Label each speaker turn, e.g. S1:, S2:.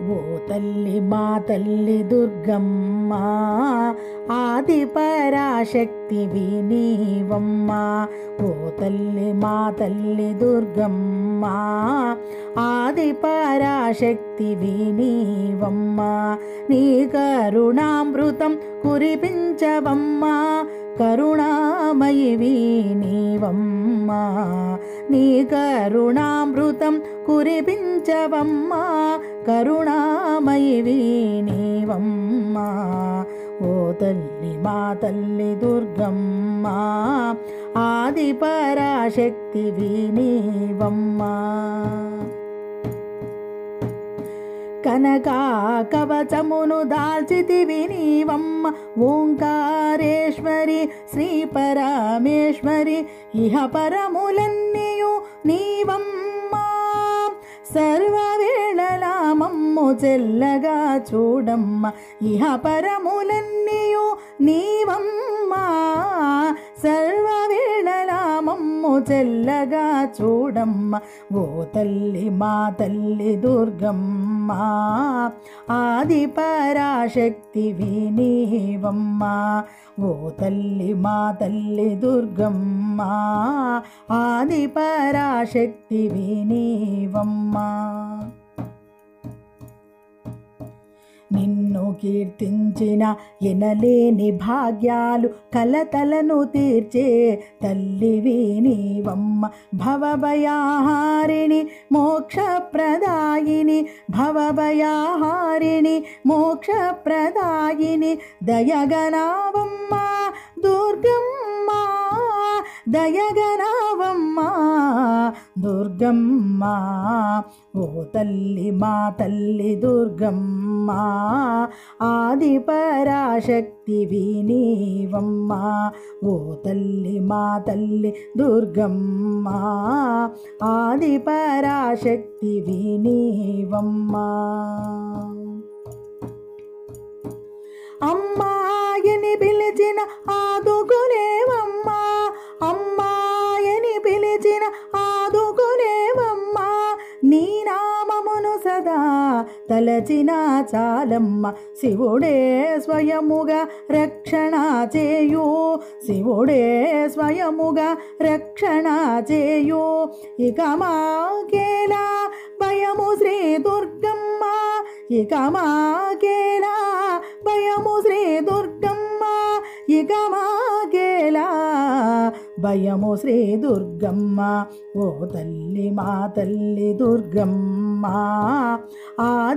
S1: ఓ తల్లి మా తల్లి దుర్గమ్మ ఆది పరాశక్తివి నీవమ్మ. ఓ తల్లి మా తల్లి దుర్గమ్మ ఆది పరాశక్తివి నీవమ్మ. నీ కరుణామృతం కురిపించవమ్మ కరుణామయివి నీవమ్మ. నీ కరుణామృతం కురిపించవమ్మ కరుణామయివి నీవమ్మ. ఓ తల్లి మా తల్లి దుర్గమ్మ ఆది పరాశక్తివి నీవమ్మ. కనకా కవచమును దాల్చితివి నీవమ్మ. ఓంకారేశ్వరి శ్రీ పరమేశ్వరి ఇహ పరములన్నీయు నీవమ్మ. సర్వవేళలా మమ్ము చెల్లగా చూడమ్మ ఇహ పరములన్నీయు నీవమ్మ. సర్వవేళలా మమ్ము చెల్లగా చూడమ్మ. ఓ తల్లి మా తల్లి దుర్గమ్మ ఆది పరాశక్తివి నీవమ్మ. ఓ తల్లి మా తల్లి దుర్గమ్మ ఆది పరాశక్తివి నీవమ్మ. నిన్ను కీర్తించిన ఎనలేని భాగ్యాలు కలతలను తీర్చే తల్లివి నీవమ్మ. భవభయాహారిణి మోక్షప్రదాయిని భవభయాహారిణి మోక్షప్రదాయిని దయగనావమ్మ దుర్గమ్మ. దయగనావమ్మ దుర్గమ్మ. ఓ తల్లి మా తల్లి దుర్గమ్మ ఆది పరాశక్తివి నీవమ్మ. ఓ తల్లి మా తల్లి దుర్గమ్మ ఆది పరాశక్తివి నీవమ్మ. అమ్మాయని పిలిచిన ఆదుకునేవమ్మ. అమ్మాయని పిలిచిన ఆదుకునేవమ్మ. నీ నామమును సదా తలచిన చాలమ్మ. శివుడే స్వయముగా రక్షణ చేయు. శివుడే స్వయముగా రక్షణ చేయు. ఇక మాకేలా భయము శ్రీ దుర్గమ్మ. ఇక మాకేలా భయము శ్రీ దుర్గమ్మ. ఇక మాకేలా భయము శ్రీ దుర్గమ్మ. ఓ తల్లి మా తల్లి దుర్గమ్మ ఆది